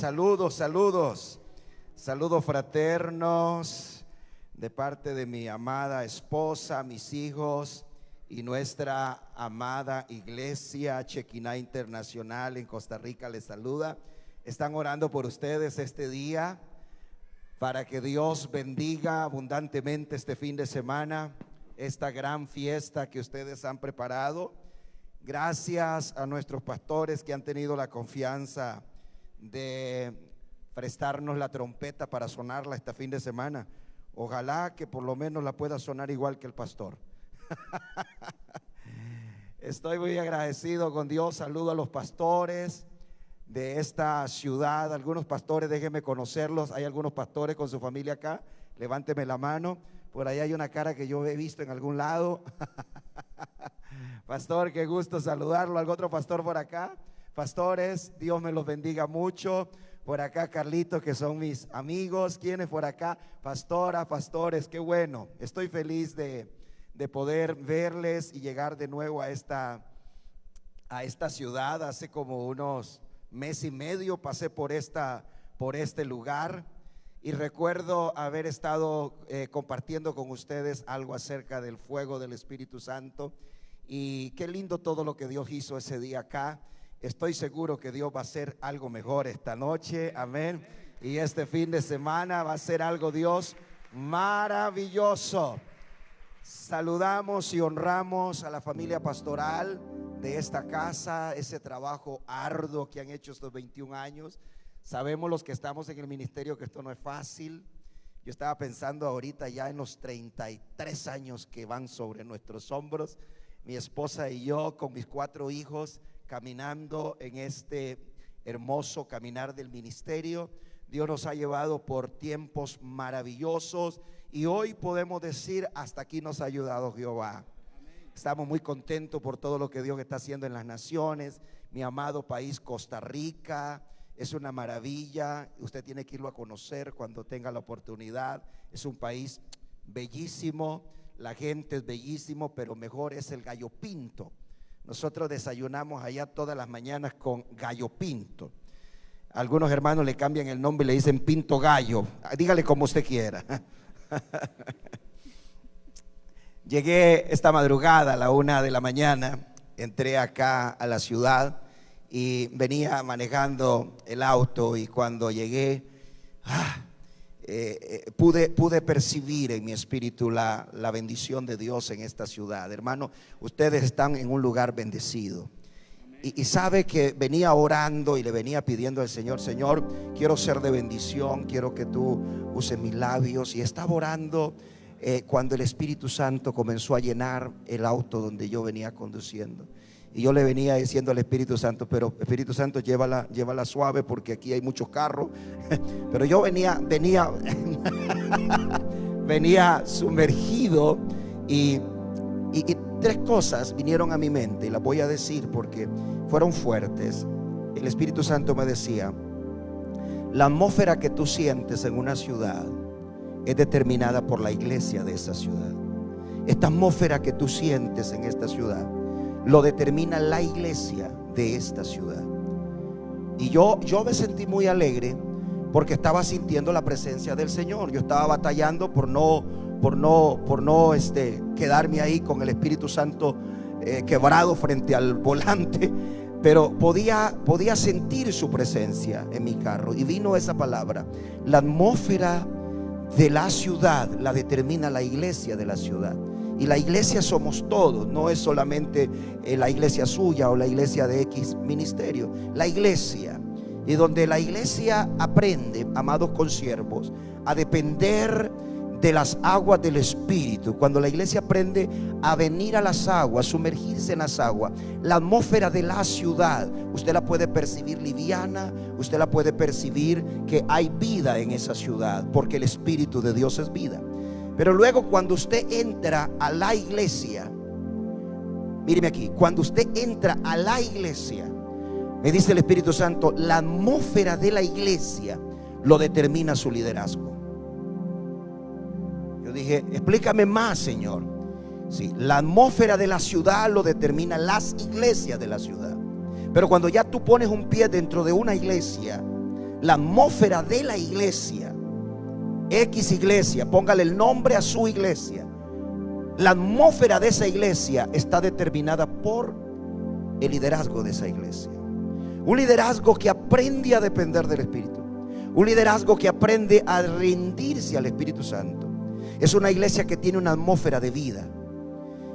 Saludos fraternos de parte de mi amada esposa, mis hijos y nuestra amada iglesia Shekinah Internacional en Costa Rica les saluda. Están orando por ustedes este día para que Dios bendiga abundantemente este fin de semana, esta gran fiesta que ustedes han preparado. Gracias a nuestros pastores que han tenido la confianza de prestarnos la trompeta para sonarla este fin de semana. Ojalá que por lo menos la pueda sonar igual que el pastor. Estoy muy agradecido con Dios. Saludo a los pastores de esta ciudad. Algunos pastores, déjenme conocerlos. Hay algunos pastores con su familia acá. Levánteme la mano. Por ahí hay una cara que yo he visto en algún lado. Pastor, qué gusto saludarlo. ¿Algún otro pastor por acá? Pastores, Dios me los bendiga mucho. Por acá Carlitos, que son mis amigos. ¿Quiénes por acá? Pastora, pastores, qué bueno. Estoy feliz de poder verles y llegar de nuevo a esta ciudad. Hace como unos mes y medio pasé por este lugar y recuerdo haber estado compartiendo con ustedes algo acerca del fuego del Espíritu Santo. Y qué lindo todo lo que Dios hizo ese día acá. Estoy seguro que Dios va a hacer algo mejor esta noche, amén. Y este fin de semana va a ser algo, Dios, maravilloso. Saludamos y honramos a la familia pastoral de esta casa, ese trabajo arduo que han hecho estos 21 años. Sabemos los que estamos en el ministerio que esto no es fácil. Yo estaba pensando ahorita ya en los 33 años que van sobre nuestros hombros. Mi esposa y yo con mis 4 hijos caminando en este hermoso caminar del ministerio. Dios nos ha llevado por tiempos maravillosos y hoy podemos decir hasta aquí nos ha ayudado Jehová. Estamos muy contentos por todo lo que Dios está haciendo en las naciones. Mi amado país Costa Rica es una maravilla. Usted tiene que irlo a conocer cuando tenga la oportunidad. Es un país bellísimo. La gente es bellísimo, pero mejor es el gallo pinto. Nosotros desayunamos allá todas las mañanas con gallo pinto. Algunos hermanos le cambian el nombre y le dicen pinto gallo. Dígale como usted quiera. Llegué esta madrugada a la 1 de la mañana. Entré acá a la ciudad y venía manejando el auto. Y cuando llegué pude percibir en mi espíritu la bendición de Dios en esta ciudad. Hermano, ustedes están en un lugar bendecido. Y sabe que venía orando y le venía pidiendo al Señor: Señor, quiero ser de bendición, quiero que tú uses mis labios. Y estaba orando cuando el Espíritu Santo comenzó a llenar el auto donde yo venía conduciendo. Y yo le venía diciendo al Espíritu Santo: pero Espíritu Santo, llévala suave porque aquí hay muchos carros. Pero yo venía sumergido y 3 cosas vinieron a mi mente y las voy a decir porque fueron fuertes. El Espíritu Santo me decía: la atmósfera que tú sientes en una ciudad es determinada por la iglesia de esa ciudad. Esta atmósfera que tú sientes en esta ciudad lo determina la iglesia de esta ciudad. Y yo me sentí muy alegre porque estaba sintiendo la presencia del Señor. Yo estaba batallando por no quedarme ahí con el Espíritu Santo quebrado frente al volante, pero podía sentir su presencia en mi carro. Y vino esa palabra: la atmósfera de la ciudad la determina la iglesia de la ciudad. Y la iglesia somos todos, no es solamente la iglesia suya o la iglesia de X ministerio. La iglesia, y donde la iglesia aprende, amados consiervos, a depender de las aguas del Espíritu. Cuando la iglesia aprende a venir a las aguas, sumergirse en las aguas, la atmósfera de la ciudad, usted la puede percibir liviana, usted la puede percibir que hay vida en esa ciudad, porque el Espíritu de Dios es vida. Pero luego cuando usted entra a la iglesia, míreme aquí, cuando usted entra a la iglesia, me dice el Espíritu Santo, la atmósfera de la iglesia lo determina su liderazgo. Yo dije: explícame más, Señor. Sí, la atmósfera de la ciudad lo determina las iglesias de la ciudad. Pero cuando ya tú pones un pie dentro de una iglesia, La atmósfera de la iglesia, X iglesia, póngale el nombre a su iglesia. La atmósfera de esa iglesia está determinada por el liderazgo de esa iglesia. Un liderazgo que aprende a depender del Espíritu. Un liderazgo que aprende a rendirse al Espíritu Santo. Es una iglesia que tiene una atmósfera de vida.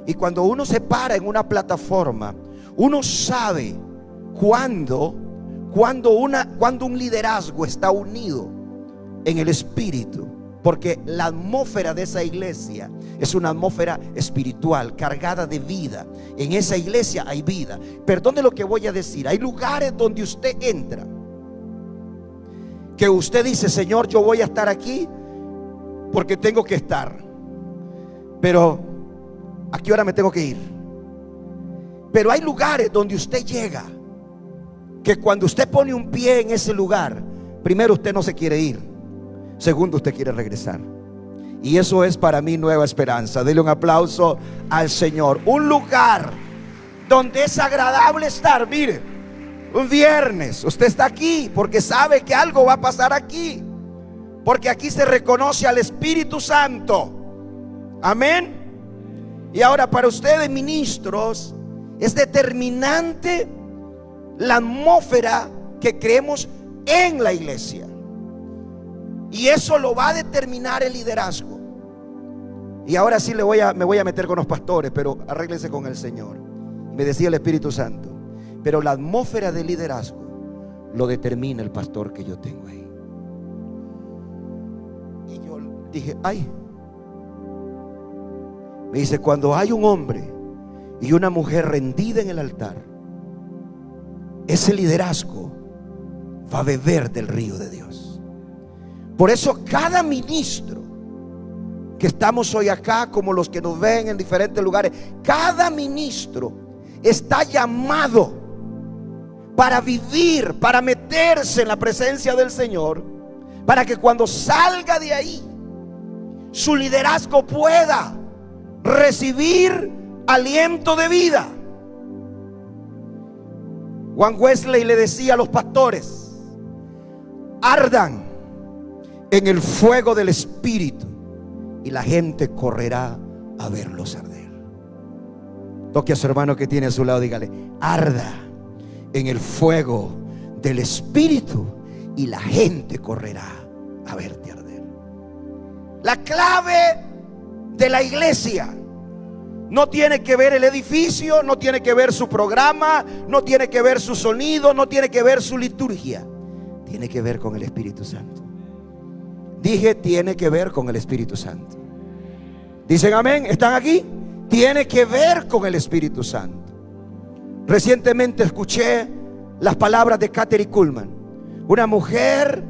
Y cuando uno se para en una plataforma, uno sabe cuando un liderazgo está unido en el Espíritu. Porque la atmósfera de esa iglesia es una atmósfera espiritual, cargada de vida. En esa iglesia hay vida. Perdone lo que voy a decir. Hay lugares donde usted entra, que usted dice: Señor, yo voy a estar aquí porque tengo que estar, pero ¿a qué hora me tengo que ir? Pero hay lugares donde usted llega, que cuando usted pone un pie en ese lugar, primero, usted no se quiere ir. Segundo, usted quiere regresar. Y eso es para mí nueva esperanza. Dele un aplauso al Señor. Un lugar donde es agradable estar. Mire, un viernes usted está aquí porque sabe que algo va a pasar aquí, porque aquí se reconoce al Espíritu Santo. Amén. Y ahora, para ustedes, ministros, es determinante la atmósfera que creemos en la iglesia. Y eso lo va a determinar el liderazgo. Y ahora sí me voy a meter con los pastores, pero arréglense con el Señor. Me decía el Espíritu Santo: pero la atmósfera de liderazgo lo determina el pastor que yo tengo ahí. Y yo dije: ay. Me dice: cuando hay un hombre y una mujer rendida en el altar, ese liderazgo va a beber del río de Dios. Por eso cada ministro que estamos hoy acá, como los que nos ven en diferentes lugares, cada ministro está llamado para vivir, para meterse en la presencia del Señor, para que cuando salga de ahí, su liderazgo pueda recibir aliento de vida. Juan Wesley le decía a los pastores: ardan en el fuego del Espíritu y la gente correrá a verlos arder. Toque a su hermano que tiene a su lado, dígale: arda en el fuego del Espíritu y la gente correrá a verte arder. La clave de la iglesia no tiene que ver el edificio, no tiene que ver su programa, no tiene que ver su sonido, no tiene que ver su liturgia. Tiene que ver con el Espíritu Santo. Dije: tiene que ver con el Espíritu Santo. ¿Dicen amén? ¿Están aquí? Tiene que ver con el Espíritu Santo. Recientemente escuché las palabras de Kathryn Kuhlman, una mujer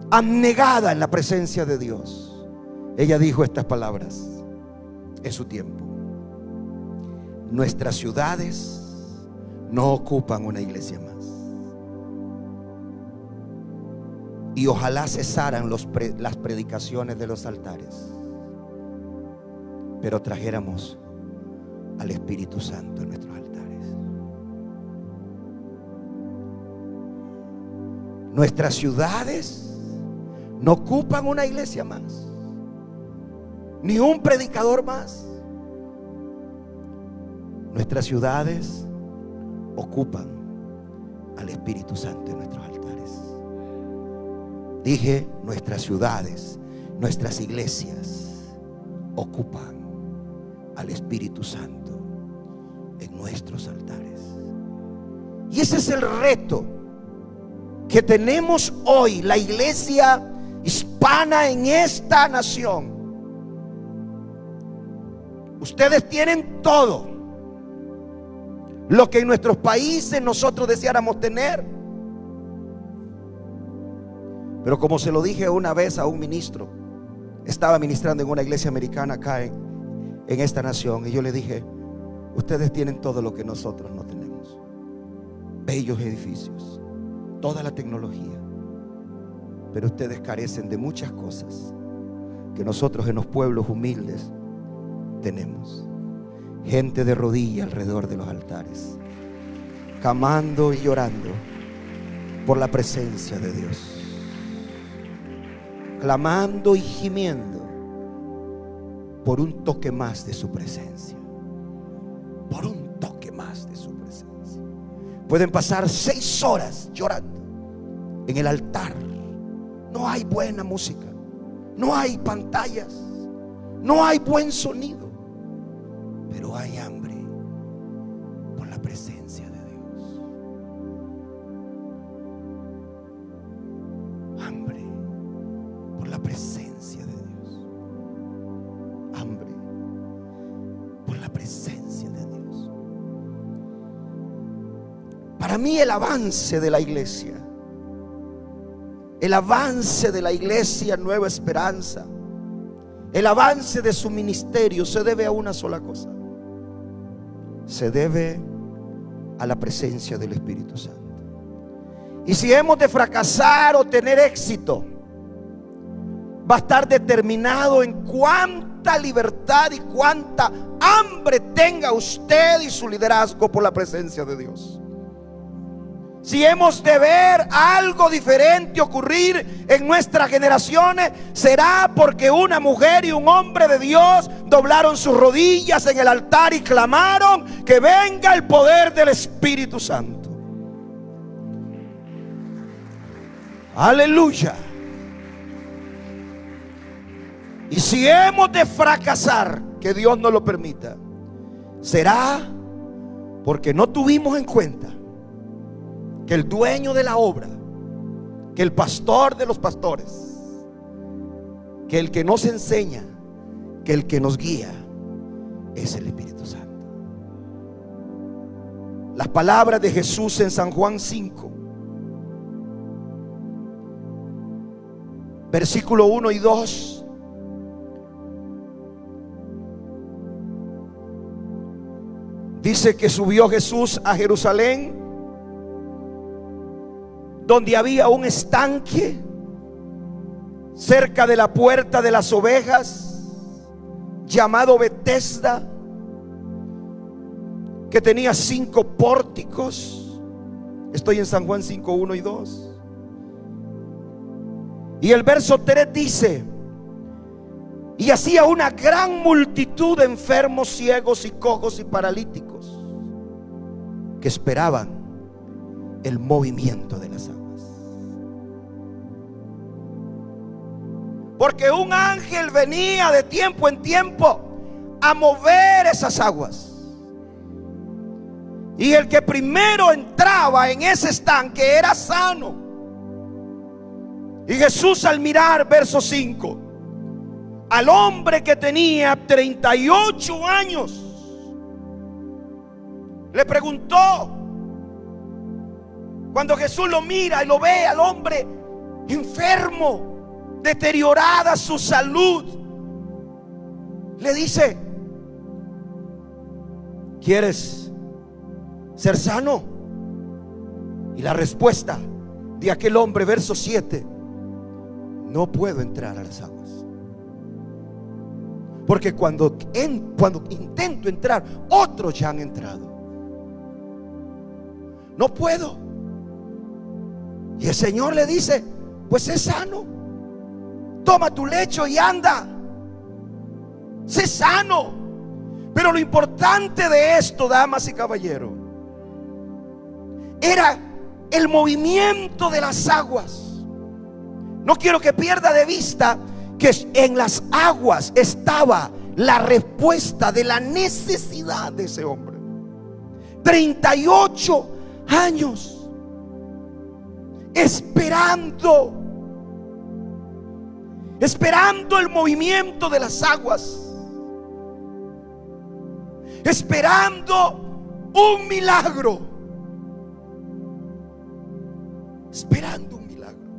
abnegada en la presencia de Dios. Ella dijo estas palabras en su tiempo: nuestras ciudades no ocupan una iglesia más. Y ojalá cesaran las predicaciones de los altares, pero trajéramos al Espíritu Santo en nuestros altares. Nuestras ciudades no ocupan una iglesia más, ni un predicador más. Nuestras ciudades ocupan al Espíritu Santo en nuestros altares. Dije: nuestras ciudades, nuestras iglesias ocupan al Espíritu Santo en nuestros altares. Y ese es el reto que tenemos hoy, la iglesia hispana en esta nación. Ustedes tienen todo lo que en nuestros países nosotros deseáramos tener. Pero como se lo dije una vez a un ministro, estaba ministrando en una iglesia americana acá en esta nación, y yo le dije: ustedes tienen todo lo que nosotros no tenemos. Bellos edificios, toda la tecnología, pero ustedes carecen de muchas cosas que nosotros en los pueblos humildes tenemos. Gente de rodilla alrededor de los altares, clamando y llorando: por la presencia de Dios, clamando y gimiendo por un toque más de su presencia, por un toque más de su presencia. Pueden pasar 6 horas llorando en el altar. No hay buena música, no hay pantallas, no hay buen sonido, pero hay hambre por la presencia de Dios. Hambre por la presencia de Dios. Hambre por la presencia de Dios. Para mí el avance de la iglesia, el avance de la iglesia Nueva Esperanza, el avance de su ministerio se debe a una sola cosa: se debe a la presencia del Espíritu Santo. Y si hemos de fracasar o tener éxito, va a estar determinado en cuánta libertad y cuánta hambre tenga usted y su liderazgo por la presencia de Dios. Si hemos de ver algo diferente ocurrir en nuestras generaciones, será porque una mujer y un hombre de Dios doblaron sus rodillas en el altar y clamaron que venga el poder del Espíritu Santo. Aleluya. Y si hemos de fracasar, que Dios no lo permita, será porque no tuvimos en cuenta que el dueño de la obra, que el pastor de los pastores, que el que nos enseña, que el que nos guía es el Espíritu Santo. Las palabras de Jesús en San Juan 5, versículo 1 y 2. Dice que subió Jesús a Jerusalén, donde había un estanque cerca de la puerta de las ovejas, llamado Betesda, que tenía 5 pórticos. Estoy en San Juan 5, 1 y 2. Y el verso 3 dice: y hacía una gran multitud de enfermos, ciegos y cojos y paralíticos que esperaban el movimiento de las aguas. Porque un ángel venía de tiempo en tiempo a mover esas aguas. Y el que primero entraba en ese estanque era sano. Y Jesús, al mirar, verso 5, al hombre que tenía 38 años, le preguntó. Cuando Jesús lo mira y lo ve al hombre enfermo, deteriorada su salud, le dice: ¿quieres ser sano? Y la respuesta de aquel hombre, verso 7: no puedo entrar a las aguas, porque cuando intento entrar, otros ya han entrado. No puedo. Y el Señor le dice: pues es sano, toma tu lecho y anda, sé sano. Pero lo importante de esto, damas y caballeros, era el movimiento de las aguas. No quiero que pierda de vista que en las aguas estaba la respuesta de la necesidad de ese hombre. 38 años esperando el movimiento de las aguas, esperando un milagro, esperando un milagro.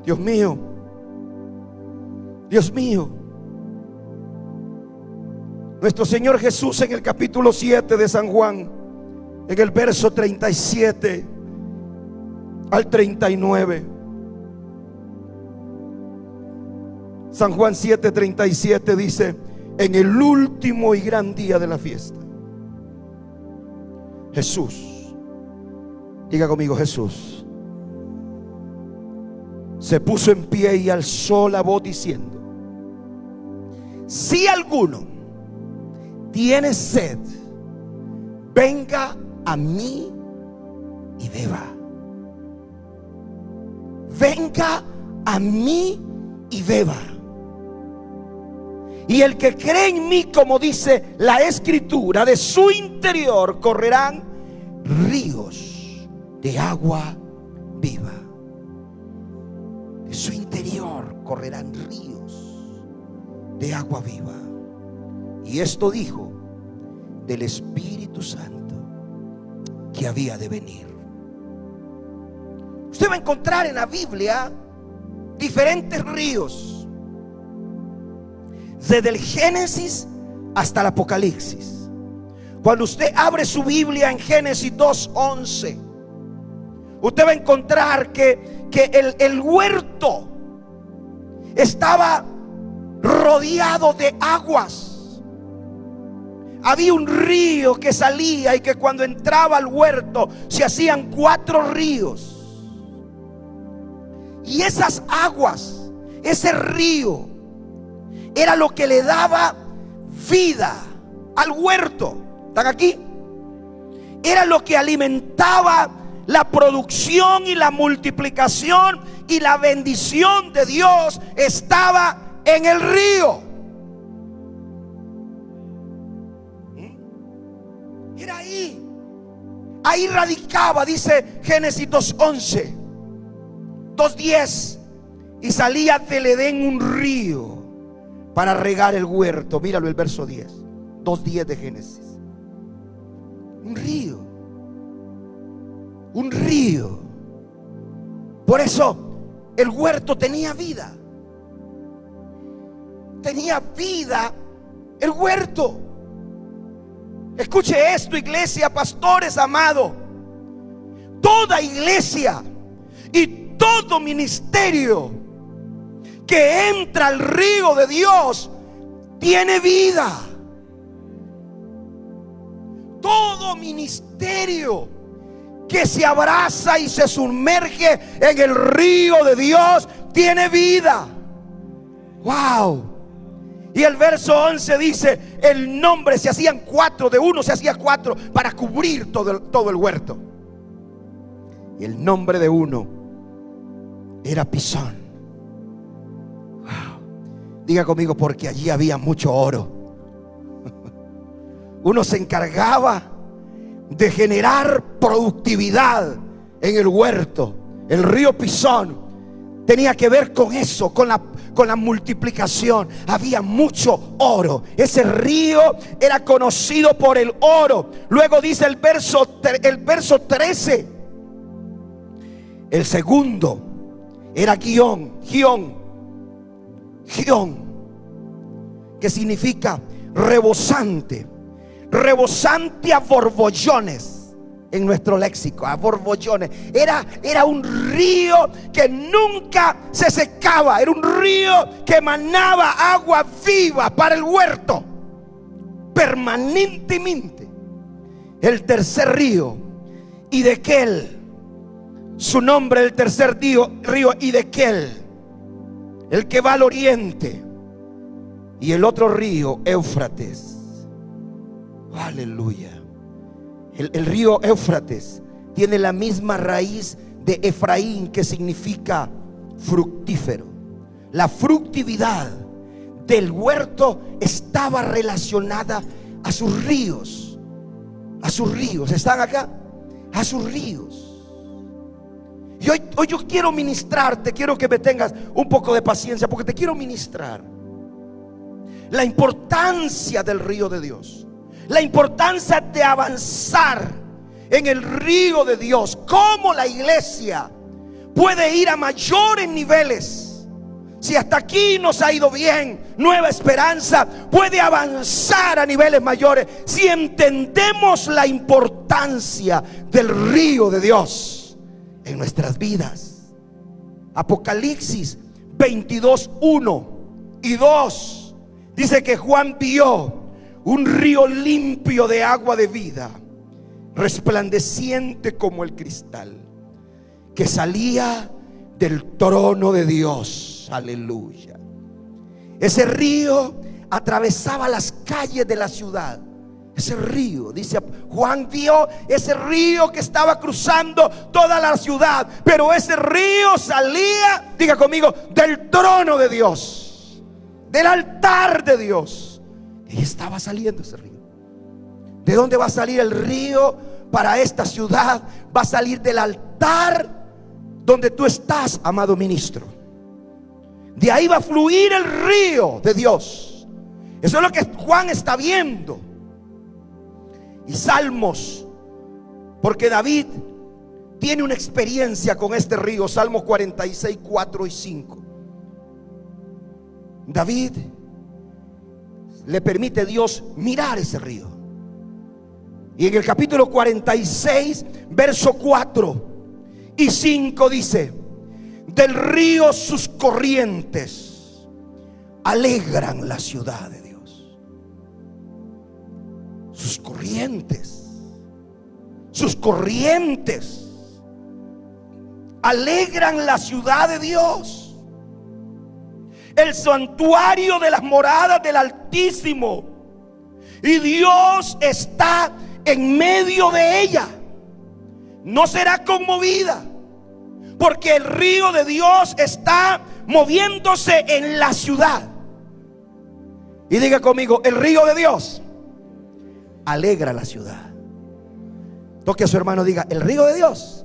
Dios mío, Dios mío. Nuestro Señor Jesús, en el capítulo 7 de San Juan, en el verso 37 al 39, San Juan 7:37 dice: en el último y gran día de la fiesta, Jesús, diga conmigo, Jesús se puso en pie y alzó la voz diciendo: si alguno tiene sed, venga a mí y beba. Venga a mí y beba. Y el que cree en mí, como dice la Escritura, de su interior correrán ríos de agua viva. De su interior correrán ríos de agua viva. Y esto dijo del Espíritu Santo que había de venir. Usted va a encontrar en la Biblia diferentes ríos, desde el Génesis hasta el Apocalipsis. Cuando usted abre su Biblia en Génesis 2:11, usted va a encontrar que el huerto estaba rodeado de aguas. Había un río que salía y que cuando entraba al huerto se hacían 4 ríos. Y esas aguas, ese río, era lo que le daba vida al huerto. ¿Están aquí? Era lo que alimentaba la producción y la multiplicación, y la bendición de Dios estaba en el río. Era ahí. Ahí radicaba, dice Génesis 2:11, 2:10, y salía del Edén un río para regar el huerto. Míralo, el verso 10, 2:10 de Génesis. Un río. Un río. Por eso el huerto tenía vida. Tenía vida el huerto. Escuche esto, iglesia, pastores amados. Toda iglesia y todo ministerio que entra al río de Dios tiene vida. Todo ministerio que se abraza y se sumerge en el río de Dios tiene vida. Wow. Y el verso 11 dice: el nombre, se hacían 4, de uno se hacía 4 para cubrir todo el huerto. Y el nombre de uno era Pisón. Wow. Diga conmigo: porque allí había mucho oro. Uno se encargaba de generar productividad en el huerto. El río Pisón tenía que ver con eso, con la multiplicación. Había mucho oro. Ese río era conocido por el oro. Luego dice el verso 13: el segundo era Gión, que significa rebosante. Rebosante a borbollones en nuestro léxico, a borbollones. Era un río que nunca se secaba. Era un río que emanaba agua viva para el huerto permanentemente. El tercer río, Hidekel. Su nombre, el tercer río, Hidekel, el que va al oriente. Y el otro río, Éufrates. Aleluya. El río Éufrates tiene la misma raíz de Efraín, que significa fructífero. La fructividad del huerto estaba relacionada a sus ríos. A sus ríos. ¿Están acá? A sus ríos. Y hoy yo quiero ministrarte. Quiero que me tengas un poco de paciencia, porque te quiero ministrar la importancia del río de Dios. La importancia de avanzar en el río de Dios. Cómo la iglesia puede ir a mayores niveles. Si hasta aquí nos ha ido bien, Nueva Esperanza puede avanzar a niveles mayores si entendemos la importancia del río de Dios en nuestras vidas. Apocalipsis 22:1 y 2 dice que Juan vio un río limpio de agua de vida resplandeciente como el cristal, que salía del trono de Dios. Aleluya. Ese río atravesaba las calles de la ciudad. Ese río, dice Juan, vio ese río que estaba cruzando toda la ciudad, pero ese río salía, diga conmigo, del trono de Dios, del altar de Dios. Y estaba saliendo ese río. ¿De dónde va a salir el río para esta ciudad? Va a salir del altar donde tú estás, amado ministro. De ahí va a fluir el río de Dios. Eso es lo que Juan está viendo. Y Salmos, porque David tiene una experiencia con este río. Salmos 46, 4 y 5. David le permite a Dios mirar ese río. Y en el capítulo 46, verso 4 y 5 dice: del río sus corrientes alegran la ciudad de Dios. Sus corrientes alegran la ciudad de Dios, el santuario de las moradas del Altísimo. Y Dios está en medio de ella. No será conmovida, porque el río de Dios está moviéndose en la ciudad. Y diga conmigo: el río de Dios alegra la ciudad. Toque a su hermano, diga: el río de Dios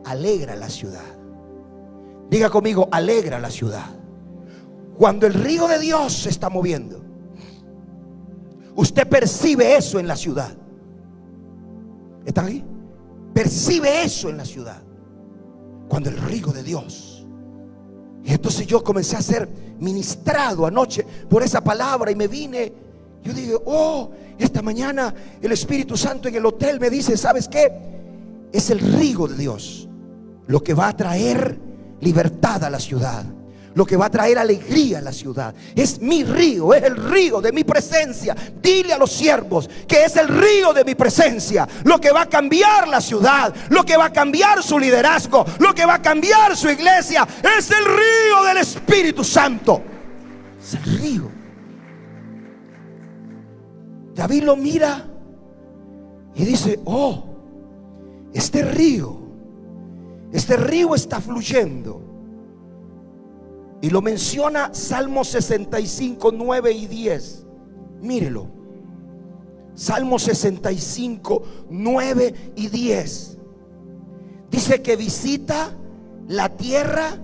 alegra la ciudad. Diga conmigo: alegra la ciudad. Cuando el río de Dios se está moviendo, usted percibe eso en la ciudad. ¿Están ahí? Percibe eso en la ciudad. Cuando el río de Dios. Y entonces yo comencé a ser ministrado anoche por esa palabra y me vine. Yo dije: oh, esta mañana el Espíritu Santo en el hotel me dice: ¿sabes qué? Es el río de Dios lo que va a traer libertad a la ciudad, lo que va a traer alegría a la ciudad. Es mi río, es el río de mi presencia. Dile a los siervos que es el río de mi presencia lo que va a cambiar la ciudad, lo que va a cambiar su liderazgo, lo que va a cambiar su iglesia. Es el río del Espíritu Santo. Es el río. David lo mira y dice: oh, este río está fluyendo. Y lo menciona Salmo 65, 9 y 10. Mírelo. Salmo 65, 9 y 10. Dice que visita la tierra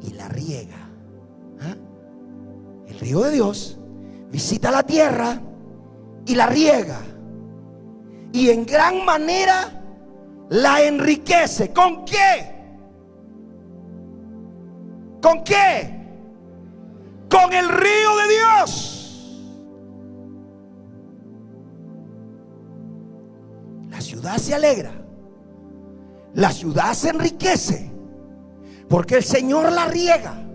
y la riega. El río de Dios visita la tierra y la riega, y en gran manera la enriquece. ¿Con qué? ¿Con qué? Con el río de Dios. La ciudad se alegra, la ciudad se enriquece, porque el Señor la riega.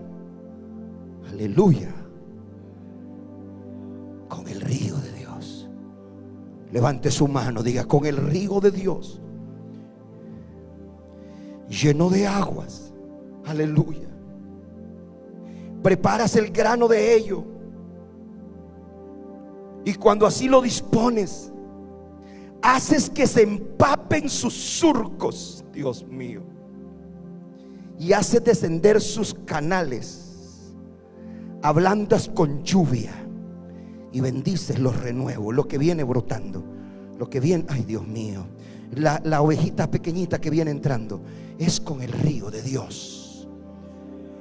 Aleluya. Con el río de Dios. Levante su mano, diga: con el río de Dios, lleno de aguas. Aleluya. Preparas el grano de ello, y cuando así lo dispones, haces que se empapen sus surcos, Dios mío, y haces descender sus canales, ablandas con lluvia y bendices los renuevos, lo que viene brotando, lo que viene. Ay, Dios mío, la ovejita pequeñita que viene entrando es con el río de Dios.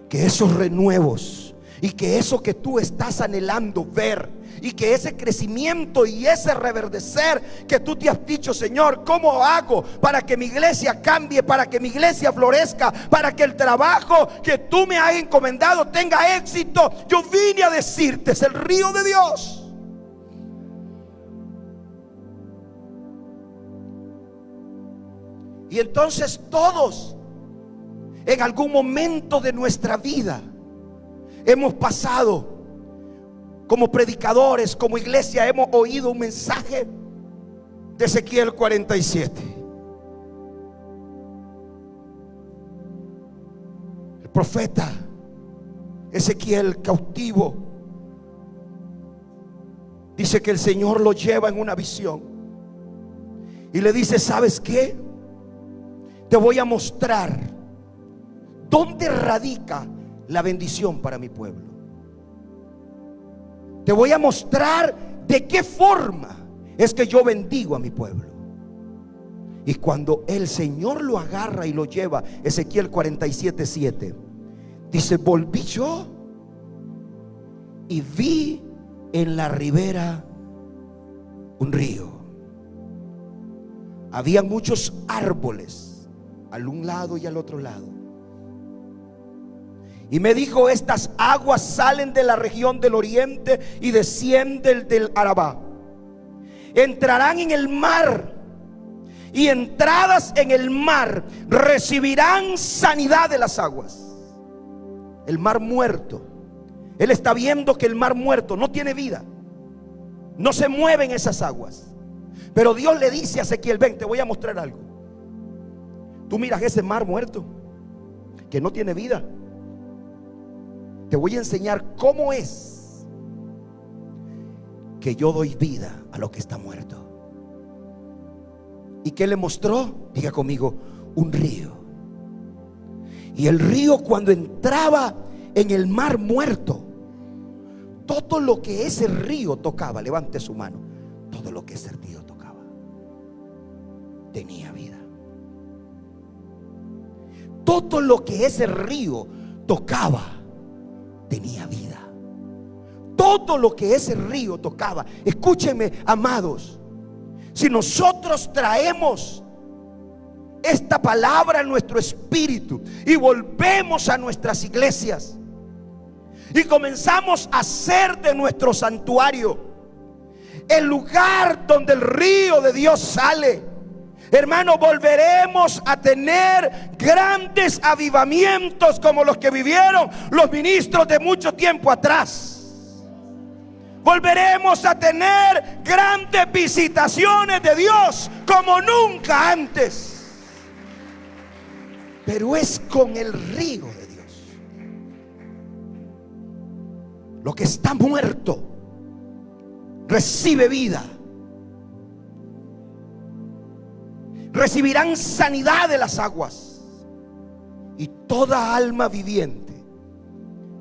Que esos renuevos y que eso que tú estás anhelando ver, y que ese crecimiento y ese reverdecer que tú te has dicho: Señor, ¿cómo hago para que mi iglesia cambie, para que mi iglesia florezca, para que el trabajo que tú me has encomendado tenga éxito? Yo vine a decirte: es el río de Dios. Y entonces todos en algún momento de nuestra vida hemos pasado, como predicadores, como iglesia, hemos oído un mensaje de Ezequiel 47. El profeta Ezequiel, cautivo, dice que el Señor lo lleva en una visión y le dice: ¿sabes qué? Te voy a mostrar dónde radica la bendición para mi pueblo. Te voy a mostrar de qué forma es que yo bendigo a mi pueblo. Y cuando el Señor lo agarra y lo lleva, Ezequiel 47:7, dice: volví yo y vi en la ribera un río. Había muchos árboles al un lado y al otro lado. Y me dijo: estas aguas salen de la región del oriente y descienden del Arabá. Entrarán en el mar, y entradas en el mar recibirán sanidad de las aguas. El mar muerto. Él está viendo que el mar muerto no tiene vida, no se mueven esas aguas. Pero Dios le dice a Ezequiel: ven, te voy a mostrar algo. Tú miras ese mar muerto que no tiene vida. Te voy a enseñar cómo es que yo doy vida a lo que está muerto. ¿Y qué le mostró? Diga conmigo: un río. Y el río, cuando entraba en el mar muerto, todo lo que ese río tocaba, levante su mano, todo lo que ese río tocaba tenía vida. Todo lo que ese río tocaba tenía vida. Todo lo que ese río tocaba. Escúchenme, amados, si nosotros traemos esta palabra en nuestro espíritu y volvemos a nuestras iglesias y comenzamos a hacer de nuestro santuario el lugar donde el río de Dios sale, hermano, volveremos a tener grandes avivamientos como los que vivieron los ministros de mucho tiempo atrás. Volveremos a tener grandes visitaciones de Dios como nunca antes. Pero es con el río de Dios. Lo que está muerto recibe vida. Recibirán sanidad de las aguas, y toda alma viviente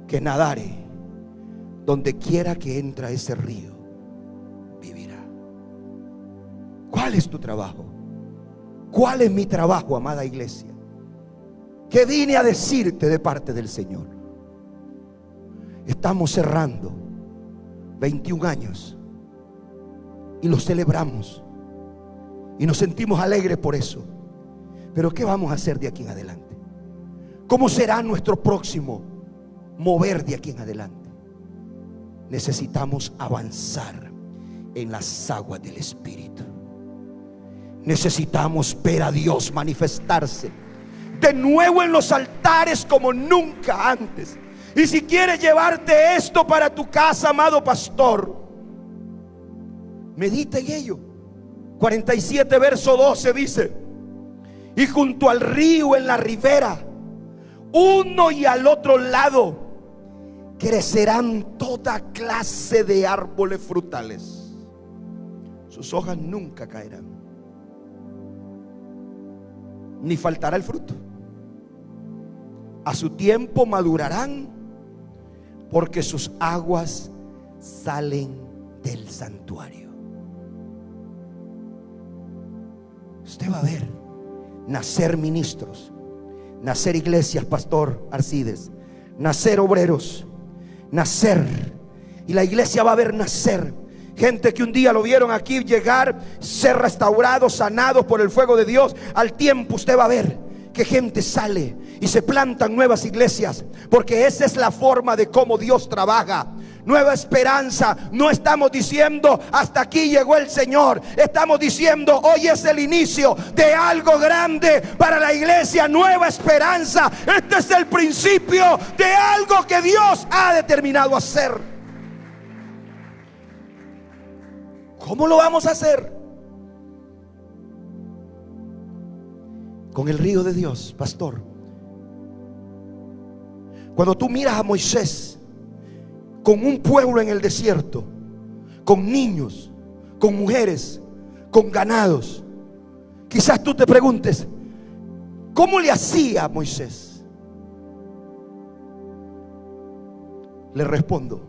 que nadare donde quiera que entra ese río vivirá. ¿Cuál es tu trabajo? ¿Cuál es mi trabajo, amada iglesia? ¿Qué vine a decirte de parte del Señor? Estamos cerrando 21 años y lo celebramos y nos sentimos alegres por eso. Pero ¿qué vamos a hacer de aquí en adelante? ¿Cómo será nuestro próximo mover de aquí en adelante? Necesitamos avanzar en las aguas del Espíritu. Necesitamos ver a Dios manifestarse de nuevo en los altares como nunca antes. Y si quieres llevarte esto para tu casa, amado pastor, medita en ello. 47 verso 12 dice: y junto al río, en la ribera, uno y al otro lado, crecerán toda clase de árboles frutales. Sus hojas nunca caerán, ni faltará el fruto. A su tiempo madurarán, porque sus aguas salen del santuario. Usted va a ver nacer ministros, nacer iglesias, pastor Arcides, nacer obreros, nacer, y la iglesia va a ver nacer gente que un día lo vieron aquí llegar, ser restaurados, sanados por el fuego de Dios. Al tiempo usted va a ver que gente sale y se plantan nuevas iglesias, porque esa es la forma de cómo Dios trabaja. Nueva esperanza. No estamos diciendo hasta aquí llegó el Señor. Estamos diciendo hoy es el inicio de algo grande para la iglesia. Nueva esperanza. Este es el principio de algo que Dios ha determinado hacer. ¿Cómo lo vamos a hacer? con el río de Dios, pastor. Cuando tú miras a Moisés con un pueblo en el desierto, con niños, con mujeres, con ganados, quizás tú te preguntes, ¿cómo le hacía Moisés? Le respondo: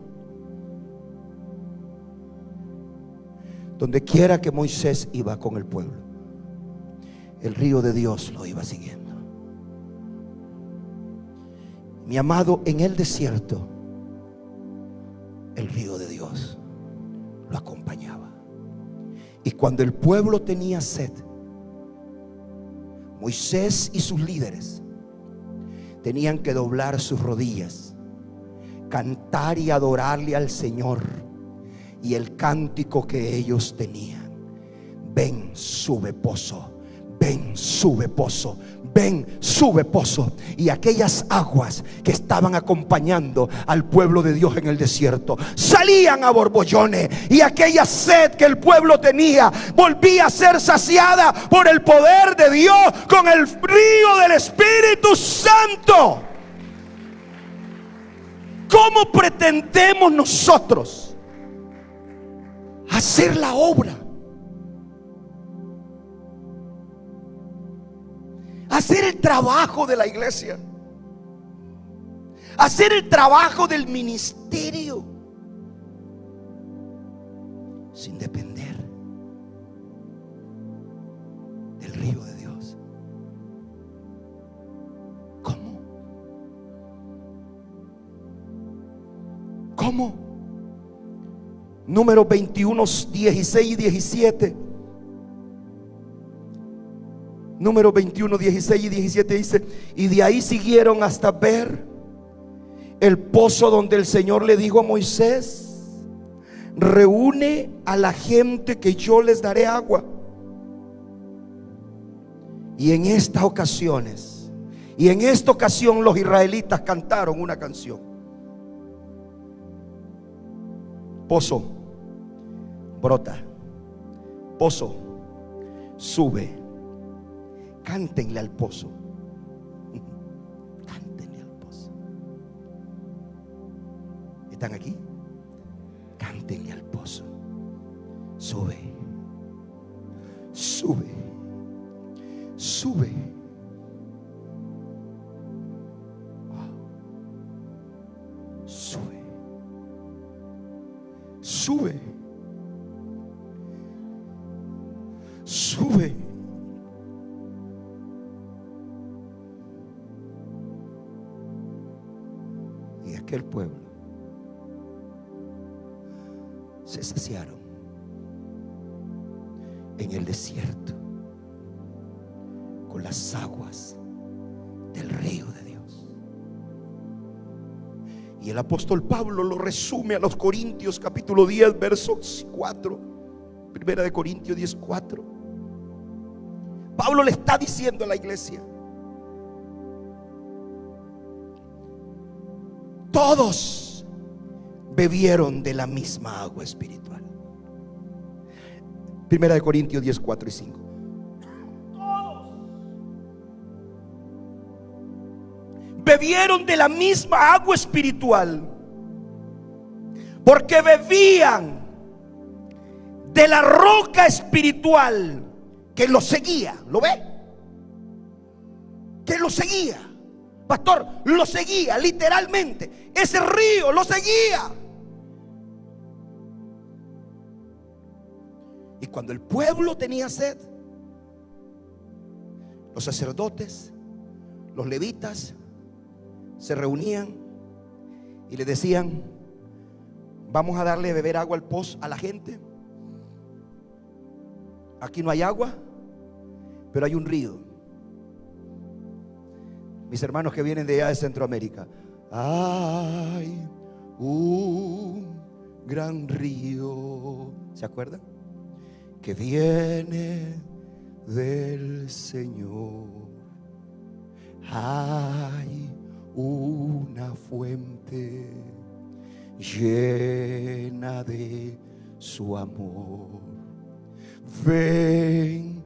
donde quiera que Moisés iba con el pueblo, el río de Dios lo iba siguiendo. Mi amado, en el desierto, el río de Dios lo acompañaba. Y cuando el pueblo tenía sed, Moisés y sus líderes tenían que doblar sus rodillas, cantar y adorarle al Señor. Y el cántico que ellos tenían: ven, sube pozo, ven, sube pozo, ven, sube pozo. Y aquellas aguas que estaban acompañando al pueblo de Dios en el desierto salían a borbollones, y aquella sed que el pueblo tenía volvía a ser saciada por el poder de Dios con el río del Espíritu Santo. ¿Cómo pretendemos nosotros hacer la obra, hacer el trabajo de la iglesia, hacer el trabajo del ministerio, sin depender del río de Dios? ¿Cómo? ¿Cómo? Números 21, 16 y 17. Números 21, 16 y 17 dice: y de ahí siguieron hasta ver el pozo donde el Señor le dijo a Moisés: reúne a la gente que yo les daré agua. Y en esta ocasión los israelitas cantaron una canción: pozo, brota, pozo, sube. Cántenle al pozo, cántenle al pozo. ¿Están aquí? Cántenle al pozo. Sube, sube, sube. Sube, sube, sube. Y aquel pueblo se saciaron en el desierto con las aguas del río de Dios. Y el apóstol Pablo lo resume a los Corintios capítulo 10 versos 4. Primera de Corintios 10, 4. Pablo le está diciendo a la iglesia: todos bebieron de la misma agua espiritual. Primera de Corintios 10, 4 y 5. Todos bebieron de la misma agua espiritual, porque bebían de la roca espiritual que los seguía. ¿Lo ve? Que los seguía. Pastor, lo seguía literalmente. Ese río lo seguía. Y cuando el pueblo tenía sed, los sacerdotes, los levitas se reunían y le decían: vamos a darle a beber agua al pozo a la gente. Aquí no hay agua, pero hay un río. Mis hermanos que vienen de allá de Centroamérica: hay un gran río, ¿se acuerdan? Que viene del Señor. Hay una fuente llena de su amor. Vengan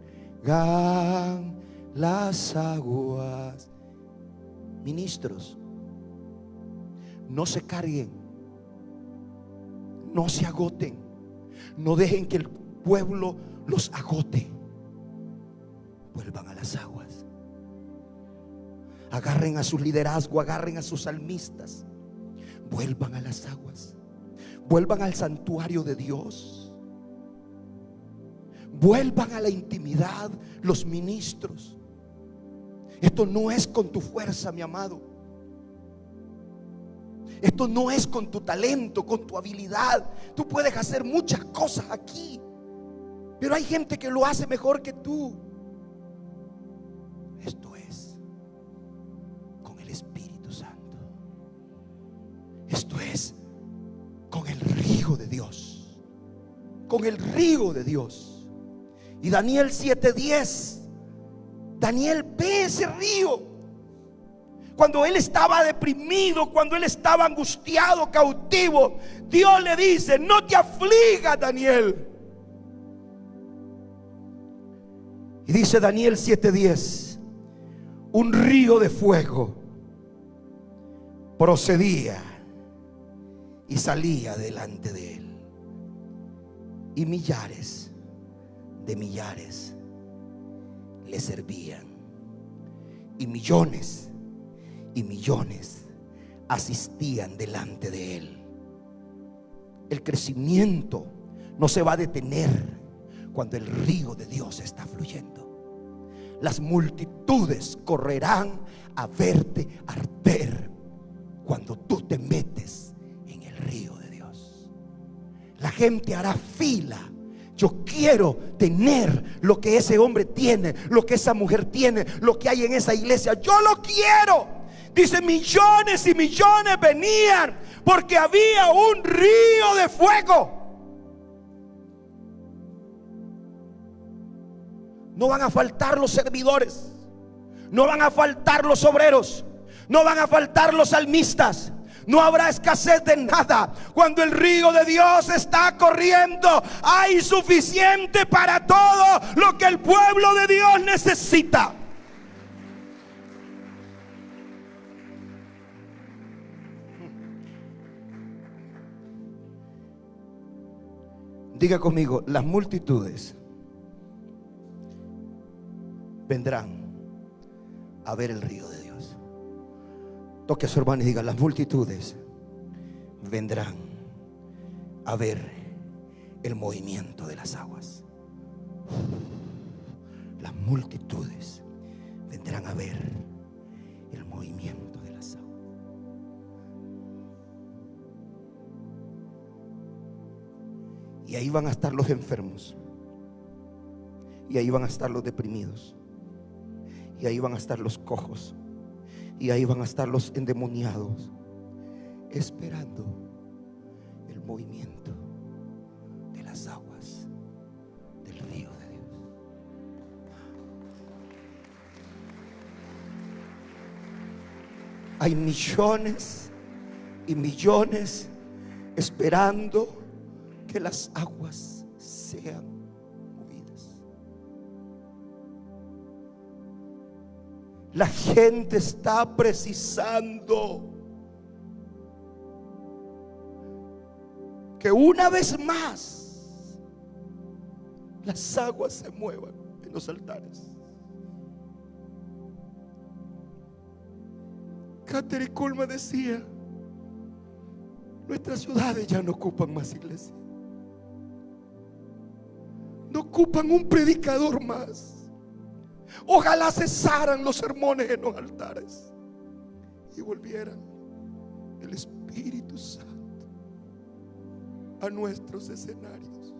las aguas. Ministros, no se carguen, no se agoten, no dejen que el pueblo los agote. Vuelvan a las aguas. Agarren a su liderazgo, agarren a sus salmistas. Vuelvan a las aguas. Vuelvan al santuario de Dios. Vuelvan a la intimidad, los ministros. Esto no es con tu fuerza, mi amado. Esto no es con tu talento, con tu habilidad. Tú puedes hacer muchas cosas aquí, pero hay gente que lo hace mejor que tú. Esto es con el Espíritu Santo. Esto es con el río de Dios. Con el río de Dios. Y Daniel 7:10, Daniel ve ese río. Cuando él estaba deprimido, cuando él estaba angustiado, cautivo, Dios le dice: no te afligas, Daniel. Y dice Daniel 7:10: un río de fuego procedía y salía delante de él, y millares de millares le servían, y millones asistían delante de él. El crecimiento no se va a detener cuando el río de Dios está fluyendo. Las multitudes correrán a verte arder cuando tú te metes en el río de Dios. La gente hará fila. Yo quiero tener lo que ese hombre tiene, lo que esa mujer tiene, lo que hay en esa iglesia. Yo lo quiero. Dice: millones y millones venían porque había un río de fuego. No van a faltar los servidores, no van a faltar los obreros, no van a faltar los salmistas. No habrá escasez de nada. Cuando el río de Dios está corriendo, hay suficiente para todo lo que el pueblo de Dios necesita. Diga conmigo: las multitudes vendrán a ver el río de Dios. Toque a su hermano y diga: las multitudes vendrán a ver el movimiento de las aguas. Las multitudes vendrán a ver el movimiento de las aguas. Y ahí van a estar los enfermos, y ahí van a estar los deprimidos, y ahí van a estar los cojos, y ahí van a estar los endemoniados, esperando el movimiento de las aguas del río de Dios. Hay millones y millones esperando que las aguas sean movidas. La gente está precisando que una vez más las aguas se muevan en los altares. Catherine Kuhlman decía: nuestras ciudades ya no ocupan más iglesias, no ocupan un predicador más. Ojalá cesaran los sermones en los altares y volvieran el Espíritu Santo a nuestros escenarios.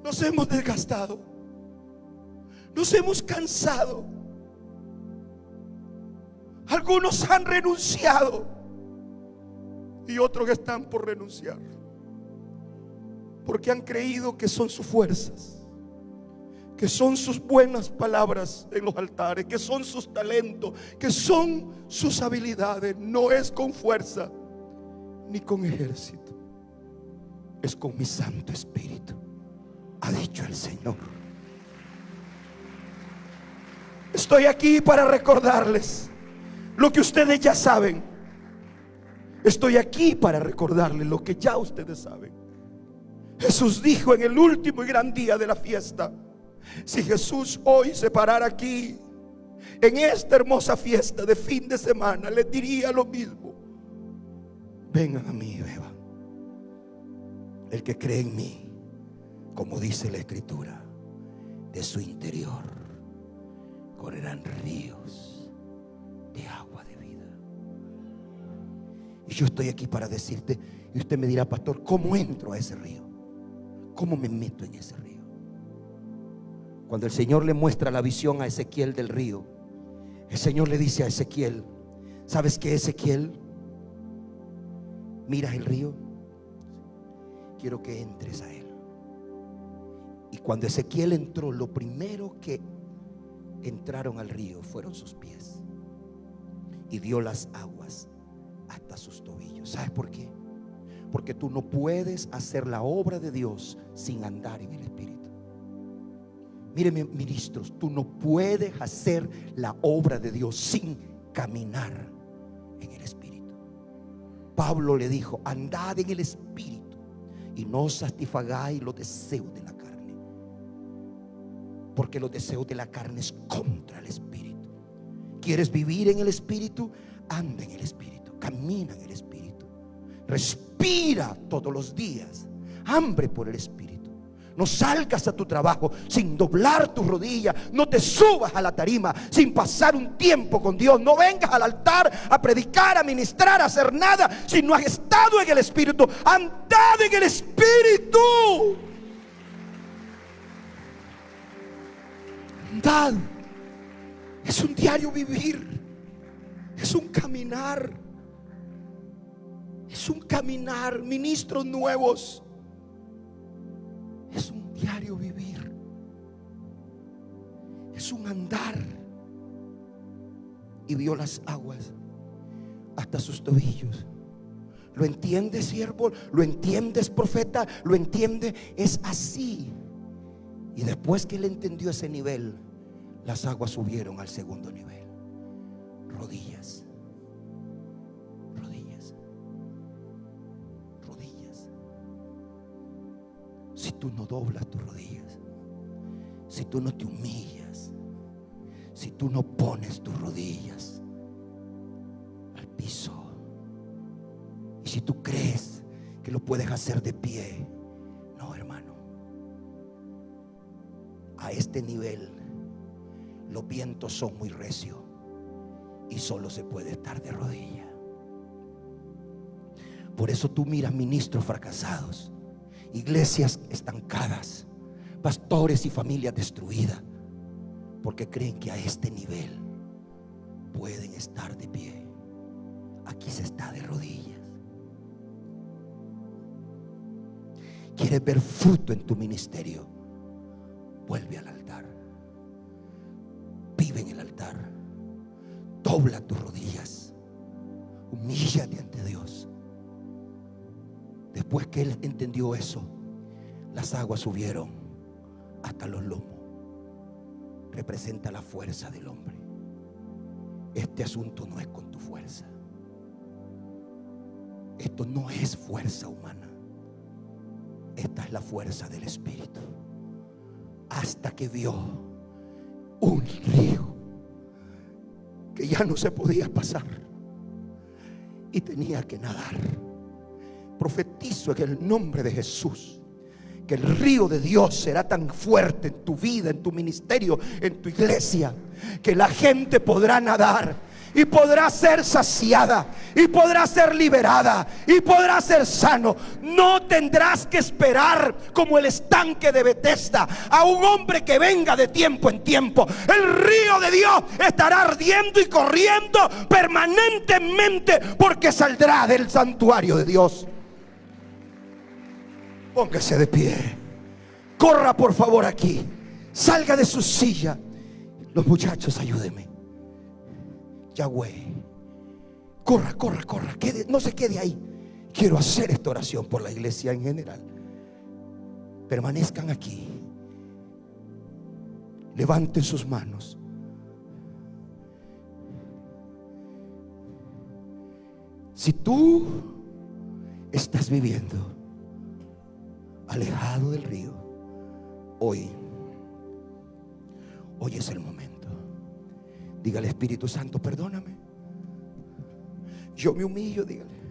Nos hemos desgastado, nos hemos cansado. Algunos han renunciado y otros están por renunciar, porque han creído que son sus fuerzas, que son sus buenas palabras en los altares, que son sus talentos, que son sus habilidades. No es con fuerza ni con ejército, es con mi Santo Espíritu, ha dicho el Señor. Estoy aquí para recordarles lo que ustedes ya saben. Estoy aquí para recordarles lo que ya ustedes saben. Jesús dijo en el último y gran día de la fiesta: si Jesús hoy se parara aquí en esta hermosa fiesta de fin de semana, les diría lo mismo: vengan a mí y beban. El que cree en mí, como dice la Escritura, de su interior correrán ríos de agua de vida. Y yo estoy aquí para decirte, y usted me dirá: pastor, ¿cómo entro a ese río? ¿Cómo me meto en ese río? Cuando el Señor le muestra la visión a Ezequiel del río, el Señor le dice a Ezequiel: ¿sabes qué, Ezequiel? ¿Miras el río? Quiero que entres a él. Y cuando Ezequiel entró, lo primero que entraron al río fueron sus pies, y dio las aguas hasta sus tobillos. ¿Sabes por qué? Porque tú no puedes hacer la obra de Dios sin andar en el Espíritu. Míreme, ministros, tú no puedes hacer la obra de Dios sin caminar en el Espíritu. Pablo le dijo: andad en el Espíritu y no satisfagáis los deseos de la carne, porque los deseos de la carne es contra el Espíritu. ¿Quieres vivir en el Espíritu? Anda en el Espíritu, camina en el Espíritu, respira todos los días, hambre por el Espíritu. No salgas a tu trabajo sin doblar tu rodilla. No te subas a la tarima sin pasar un tiempo con Dios. No vengas al altar a predicar, a ministrar, a hacer nada si no has estado en el Espíritu. Andad en el Espíritu. Andad. Es un diario vivir. Es un caminar. Es un caminar. Ministros nuevos. Es un diario vivir. Es un andar. Y vio las aguas hasta sus tobillos. ¿Lo entiendes, siervo? ¿Lo entiendes, profeta? ¿Lo entiende? Es así. Y después que él entendió ese nivel, las aguas subieron al segundo nivel. Rodillas. Si tú no doblas tus rodillas, si tú no te humillas, si tú no pones tus rodillas al piso, y si tú crees que lo puedes hacer de pie, no, hermano. A este nivel los vientos son muy recios y solo se puede estar de rodillas. Por eso tú miras ministros fracasados, iglesias estancadas, pastores y familias destruidas, porque creen que a este nivel pueden estar de pie. Aquí se está de rodillas. ¿Quieres ver fruto en tu ministerio? Vuelve al altar. Vive en el altar. Dobla tus rodillas. Humíllate ante Dios. Después que él entendió eso, las aguas subieron hasta los lomos. Representa la fuerza del hombre. Este asunto no es con tu fuerza. Esto no es fuerza humana. Esta es la fuerza del Espíritu. Hasta que vio un río que ya no se podía pasar y tenía que nadar. Profetizo en el nombre de Jesús que el río de Dios será tan fuerte en tu vida, en tu ministerio, en tu iglesia, que la gente podrá nadar y podrá ser saciada y podrá ser liberada y podrá ser sano. No tendrás que esperar como el estanque de Betesda a un hombre que venga de tiempo en tiempo. El río de Dios estará ardiendo y corriendo permanentemente, porque saldrá del santuario de Dios. Póngase de pie. Corra por favor aquí. Salga de su silla. Los muchachos, ayúdenme. Yahweh, corra. No se quede ahí. Quiero hacer esta oración por la iglesia en general. permanezcan aquí. Levanten sus manos. Si tú estás viviendo alejado del río, hoy es el momento. Dígale: Espíritu Santo, perdóname. Yo me humillo, dígale.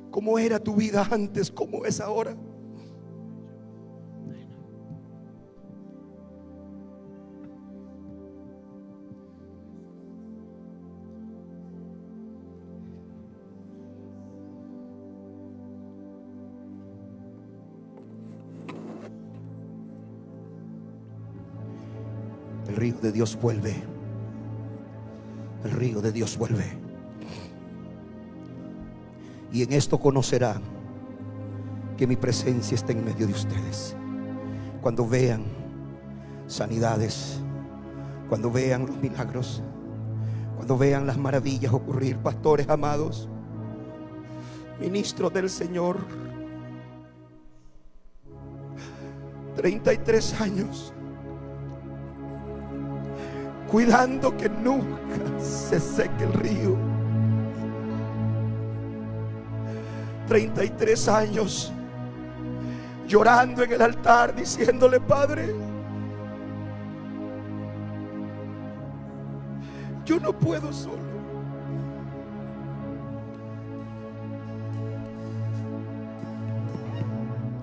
¿Cómo era tu vida antes? ¿Cómo es ahora? El río de Dios vuelve. El río de Dios vuelve. Y en esto conocerán que mi presencia está en medio de ustedes. Cuando vean sanidades, cuando vean los milagros, cuando vean las maravillas ocurrir. Pastores amados, ministros del Señor, 33 años cuidando que nunca se seque el río. 33 años llorando en el altar, diciéndole: Padre, yo no puedo solo.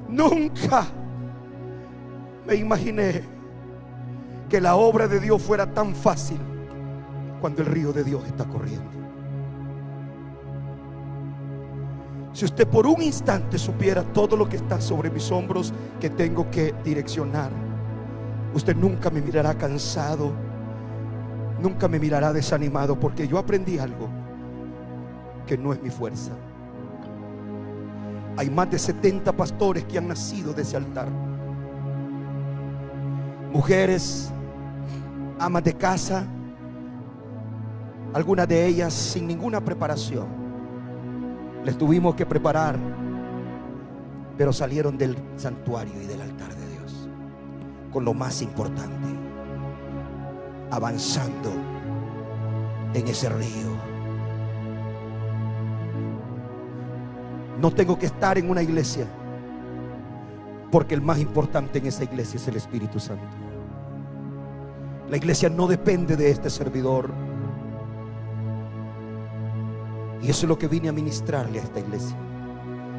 Nunca me imaginé que la obra de Dios fuera tan fácil cuando el río de Dios está corriendo. Si usted por un instante supiera todo lo que está sobre mis hombros que tengo que direccionar, usted nunca me mirará cansado, nunca me mirará desanimado, porque yo aprendí algo que no es mi fuerza. Hay más de 70 pastores que han nacido de ese altar. Mujeres, amas de casa, algunas de ellas sin ninguna preparación. Les tuvimos que preparar, pero salieron del santuario y del altar de Dios con lo más importante, avanzando en ese río. No tengo que estar en una iglesia, porque el más importante en esa iglesia es el Espíritu Santo. La iglesia no depende de este servidor. Y eso es lo que vine a ministrarle a esta iglesia.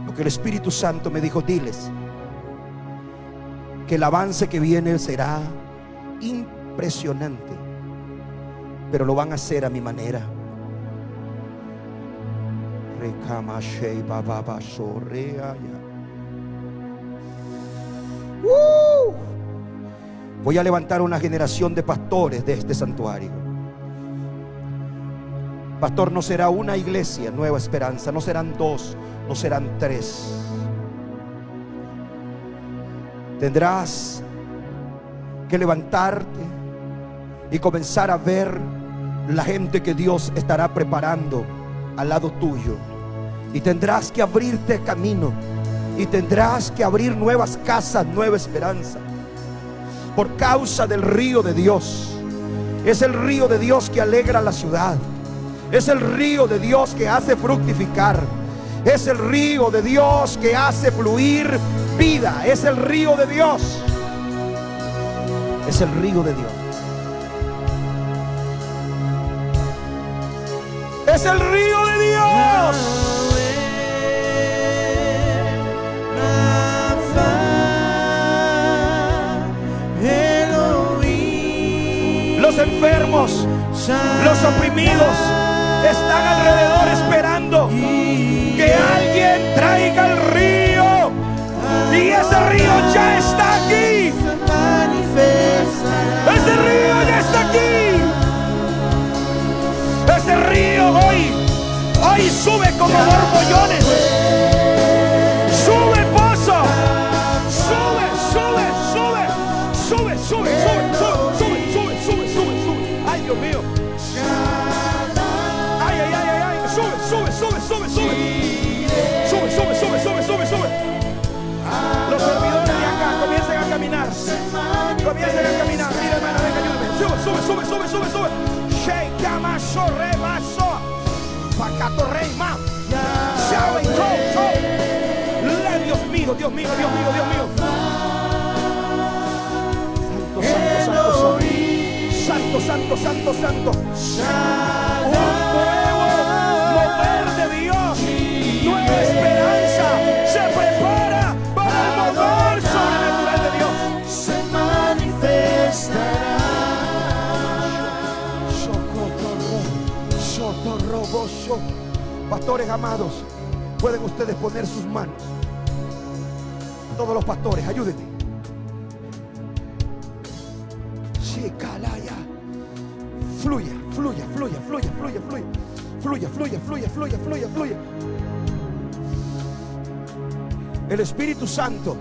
Lo que el Espíritu Santo me dijo: diles que el avance que viene será impresionante, pero lo van a hacer a mi manera. Voy a levantar una generación de pastores de este santuario. Pastor, no será una iglesia, Nueva Esperanza, no serán 2, no serán 3. Tendrás que levantarte y comenzar a ver la gente que Dios estará preparando al lado tuyo. Y tendrás que abrirte camino, y tendrás que abrir nuevas casas, nueva esperanza, por causa del río de Dios. Es el río de Dios que alegra la ciudad. Es el río de Dios que hace fructificar. Es el río de Dios que hace fluir vida. Es el río de Dios. Es el río de Dios. Es el río de Dios. Los enfermos, los oprimidos están alrededor esperando que alguien traiga el río. Y ese río ya está aquí. Ese río ya está aquí. Ese río hoy sube como borbollones. Sube, pozo. Sube. Ay, Dios mío. Ay. Sube. comiencen a caminar. Mira, hermana, venga, ayúdame. Sube. Shake, amaso, rebaso. Pacato, rey, ma. Shall Dios mío. Santo. Un nuevo mover de Dios. Nueva esperanza se prepara para el mover sobrenatural de Dios. Se manifestará. Pastores amados, pueden ustedes poner sus manos. Todos los pastores, ayúdenme. Shikalaya. Fluya. El Espíritu Santo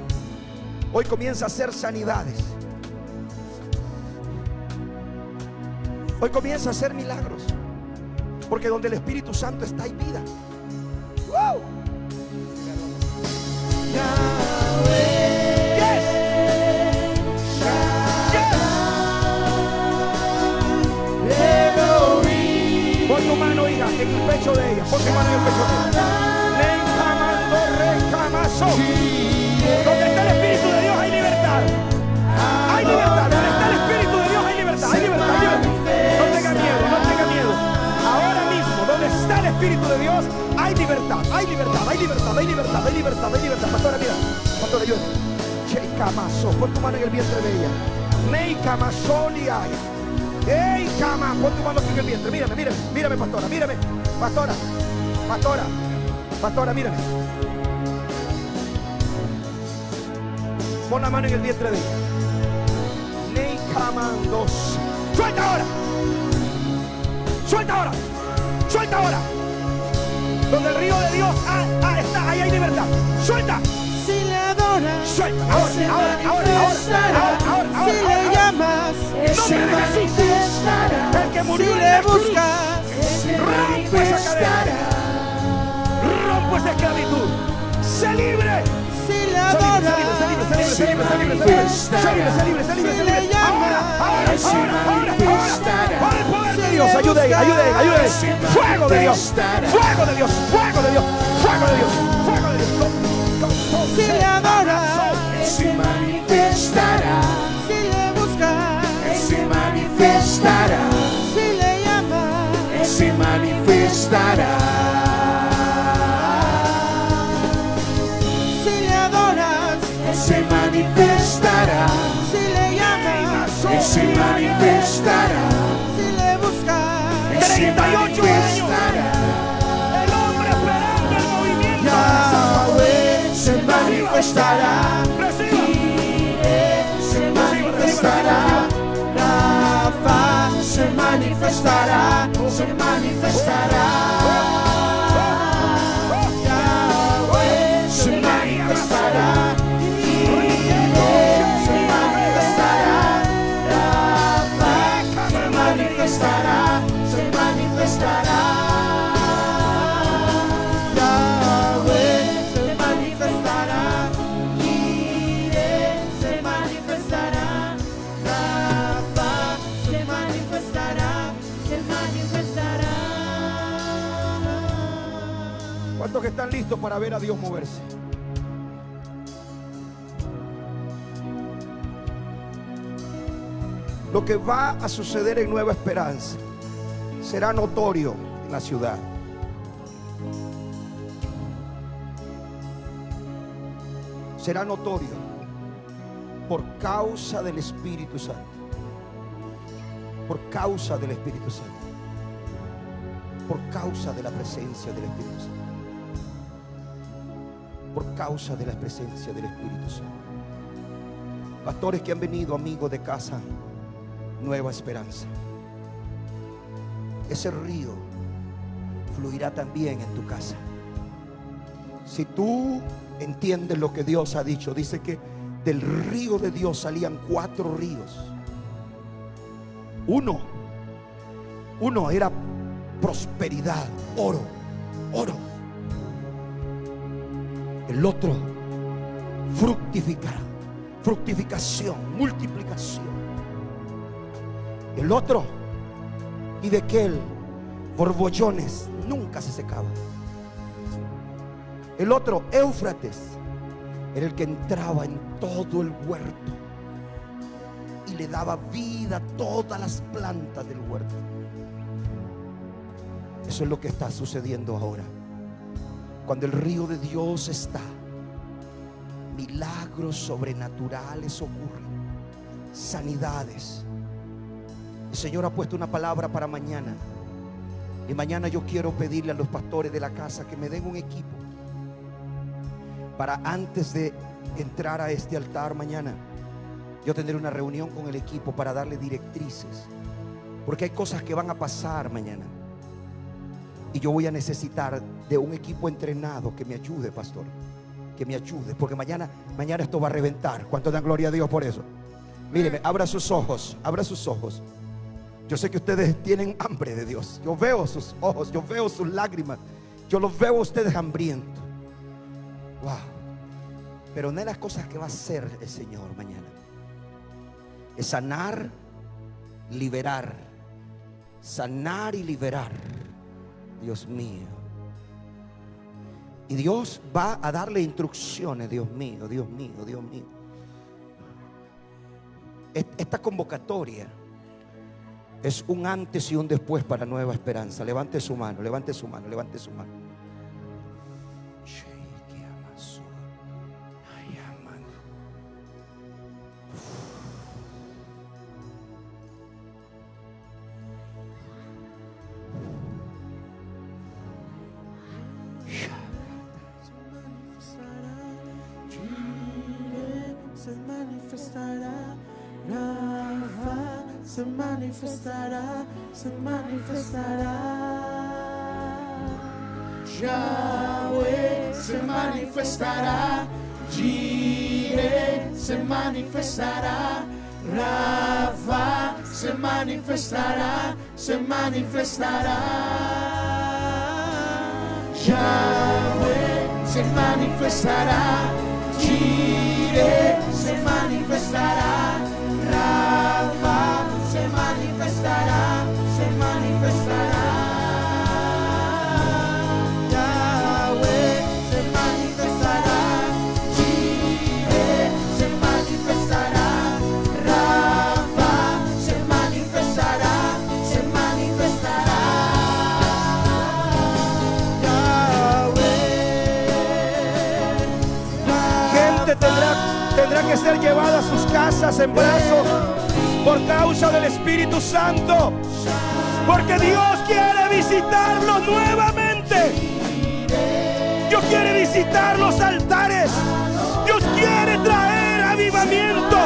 hoy comienza a hacer sanidades. Hoy comienza a hacer milagros. Porque donde el Espíritu Santo está hay vida. ¡Wow! Pon tu mano, hija, en el pecho de ella. Pon tu mano en el pecho de ella. Donde está el Espíritu de Dios hay libertad. Hay libertad. Donde está el Espíritu de Dios hay libertad. Hay libertad. No tenga miedo. Ahora mismo, donde está el Espíritu de Dios hay libertad. Hay libertad. Pastora, mira. Pastora, ayúdame. Cheikamaso. Pon tu mano en el vientre de ella. Neikamasoliaya. ¡Ey, cama! Pon tu mano en el vientre. Mírame, pastora. Pastora, mírame. Pon la mano en el vientre de ella. Ney camandos. Suelta ahora. Donde el río de Dios está, ahí hay libertad. Suelta. Si le adoras, Suelta. Ahora. si le llamas, se manifestará. El que murió si en le la cruz, buscas, se rompo esa cadena. Rompo esa esclavitud. Sé libre. Si le adoras, se libre. si le llamas, Ahora. Por el poder de Dios, ayude. Fuego de Dios. si le adoras, Se manifestará, si le buscas, se manifestará, si le llamas, se manifestará, si le adoras, se manifestará, si le llamas, se manifestará, si le buscas, 38 años. El hombre esperando el movimiento. Yahweh se manifestará, se manifestará, Rafa se manifestará, Yahweh se manifestará, se manifestará, Rafa se manifestará, Yahweh se manifestará, Jireh se manifestará, Rafa se manifestará. ¿Cuántos que están listos para ver a Dios moverse? Lo que va a suceder en Nueva Esperanza será notorio en la ciudad. Será notorio por causa del Espíritu Santo. Por causa del Espíritu Santo. Por causa de la presencia del Espíritu Santo. Por causa de la presencia del Espíritu Santo. Pastores que han venido, amigos de casa Nueva Esperanza, ese río fluirá también en tu casa. Si tú entiendes lo que Dios ha dicho, dice que del río de Dios salían 4 ríos. Uno era prosperidad, oro. El otro, fructificar. fructificación, multiplicación. El otro, y de aquel borbollones, nunca se secaba. El otro, Éufrates, era el que entraba en todo el huerto y le daba vida a todas las plantas del huerto. Eso es lo que está sucediendo ahora. Cuando el río de Dios está, milagros sobrenaturales ocurren, sanidades. El Señor ha puesto una palabra para mañana, y mañana yo quiero pedirle a los pastores de la casa que me den un equipo para, antes de entrar a este altar mañana, yo tendré una reunión con el equipo para darle directrices, porque hay cosas que van a pasar mañana y yo voy a necesitar de un equipo entrenado que me ayude, pastor, que me ayude, porque mañana esto va a reventar. ¿Cuánto dan gloria a Dios por eso? Míreme, abra sus ojos, abra sus ojos. Yo sé que ustedes tienen hambre de Dios. Yo veo sus ojos, yo veo sus lágrimas, yo los veo a ustedes hambrientos. Wow. Pero una de las cosas que va a hacer el Señor mañana es sanar, liberar. Sanar y liberar. Dios mío. Y Dios va a darle instrucciones. Dios mío, Dios mío, Dios mío. Esta convocatoria es un antes y un después para Nueva Esperanza. Levante su mano, levante su mano, levante su mano. Se manifestará, Rafa se manifestará, se manifestará. Yahweh se manifestará, Jireh se manifestará, Rafa se manifestará, se manifestará. Yahweh se manifestará, Jireh se manifestará, Rafa se manifestará, se manifestará. Yahweh se manifestará, Jireh se manifestará, Rafa se manifestará, se manifestará. Gente tendrá que ser llevada a sus casas en brazos por causa del Espíritu Santo, porque Dios quiere visitarlos nuevamente. Dios quiere visitar los altares. Dios quiere traer avivamiento.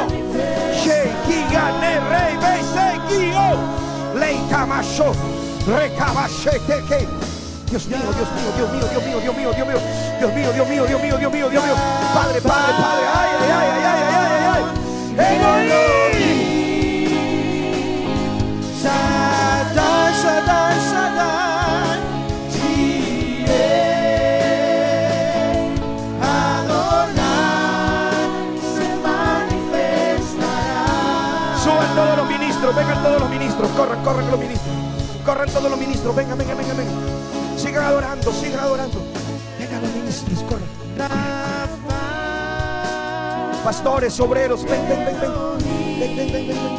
Dios mío, Dios mío, Dios mío, Dios mío, Dios mío, Dios mío, Dios mío, Dios mío, Dios mío, Dios mío, Dios mío, Padre, Padre, Padre, ay, ay, ay, ay, ay, ay, ay, Shaddai, Shaddai, Shaddai, Jireh, Adonai, se manifestará. Suban todos los ministros, vengan todos los ministros, corran, corran los ministros, corran todos los ministros, vengan, vengan, vengan, vengan. Sigan adorando, sigan adorando. Vengan los ministros, corran. Pastores, obreros, ven, ven, ven, ven. Ven, ven, ven, ven, ven.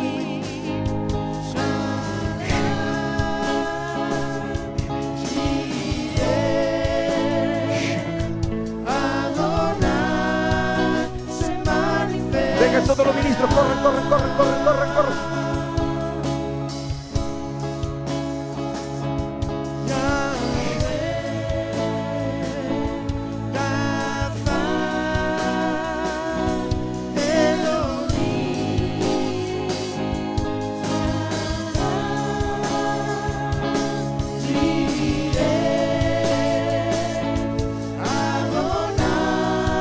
Vengan todos los ministros, corran, corran, corran, corran, corran, corran.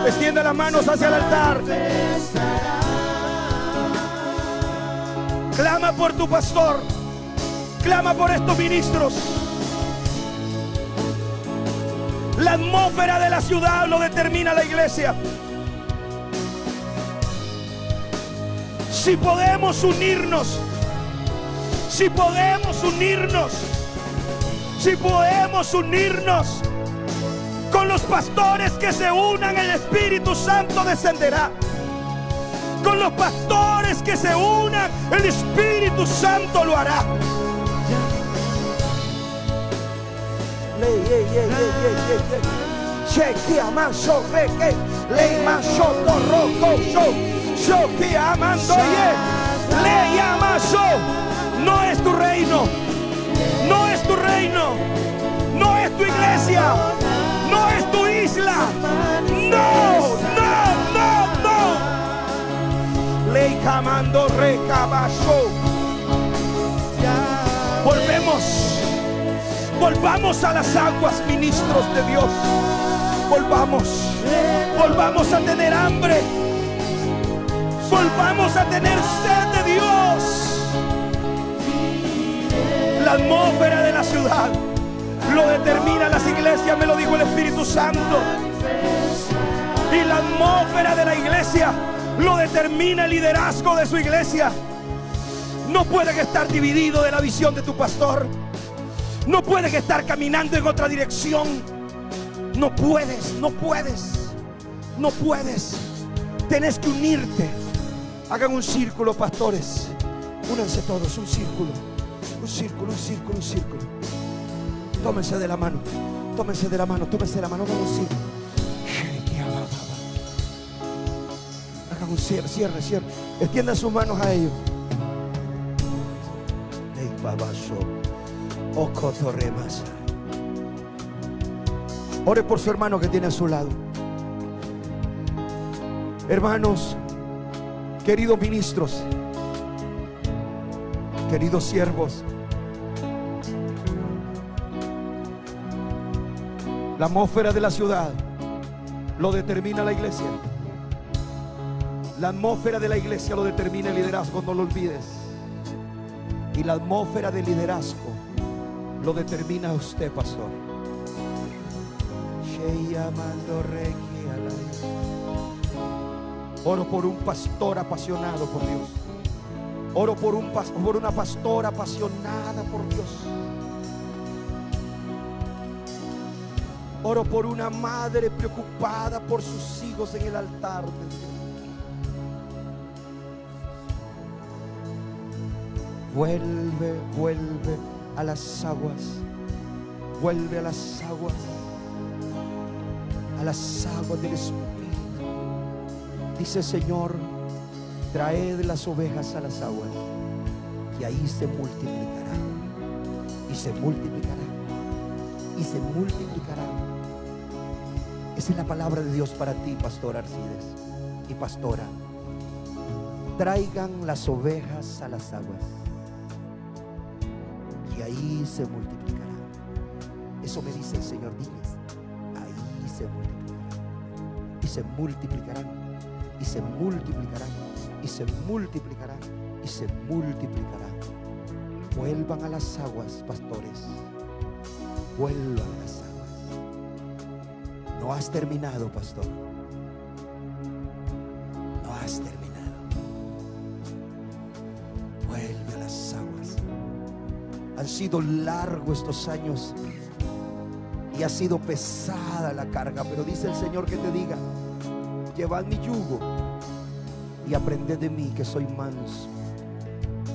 Extiende las manos hacia el altar. Clama por tu pastor. Clama por estos ministros. La atmósfera de la ciudad lo determina la iglesia. Si podemos unirnos, si podemos unirnos, si podemos unirnos con los pastores que se unan, el Espíritu Santo descenderá. Con los pastores que se unan, el Espíritu Santo lo hará. No es tu reino, no es tu reino, no es tu iglesia, no es tu isla. No, no, no, no. Ley camando recabazo. Volvamos a las aguas, ministros de Dios. Volvamos a tener hambre. Volvamos a tener sed de Dios. La atmósfera de la ciudad lo determina las iglesias, me lo dijo el Espíritu Santo. Y la atmósfera de la iglesia lo determina el liderazgo de su iglesia. No pueden estar divididos de la visión de tu pastor. No puedes estar caminando en otra dirección. No puedes. Tienes que unirte. Hagan un círculo, pastores. Únanse todos, un círculo. Tómense de la mano. Vamos a un círculo. Hagan un cierre. Extiendan sus manos a ellos. Ore por su hermano que tiene a su lado. Hermanos, queridos ministros, queridos siervos, la atmósfera de la ciudad lo determina la iglesia. La atmósfera de la iglesia lo determina el liderazgo, no lo olvides. Y la atmósfera de liderazgo lo determina usted, pastor. Oro por un pastor apasionado por Dios. Oro por una pastora apasionada por Dios. Oro por una madre preocupada por sus hijos en el altar de Dios. Vuelve a las aguas. Vuelve a las aguas. A las aguas del Espíritu. Dice el Señor: traed las ovejas a las aguas, y ahí se multiplicará. Y se multiplicará. Y se multiplicará. Esa es la palabra de Dios para ti, pastor Arcides y pastora. Traigan las ovejas a las aguas, y ahí se multiplicará. Eso me dice el Señor. Diles: ahí se multiplicará. Y se multiplicarán. Y se multiplicarán. Y se multiplicarán. Y se multiplicarán. Vuelvan a las aguas, pastores. Vuelvan a las aguas. No has terminado, pastor. No has terminado. Vuelve a las aguas. Han sido largos estos años y ha sido pesada la carga, pero dice el Señor que te diga: llevad mi yugo y aprended de mí, que soy manso,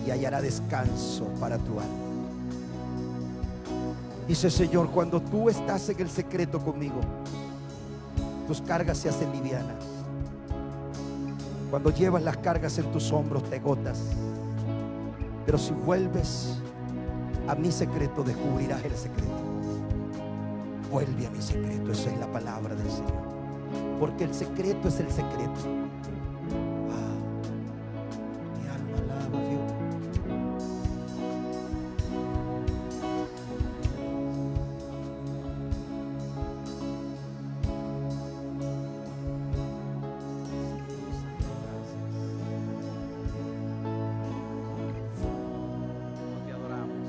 y hallará descanso para tu alma. Dice el Señor: cuando tú estás en el secreto conmigo, tus cargas se hacen livianas. Cuando llevas las cargas en tus hombros, te agotas. Pero si vuelves a mi secreto, descubrirás el secreto. Vuelve a mi secreto. Esa es la palabra del Señor. Porque el secreto es el secreto. Mi alma alaba a Dios. Te adoramos.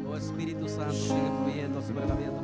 Oh Espíritu Santo, sigue fluyendo sobre la vida de tu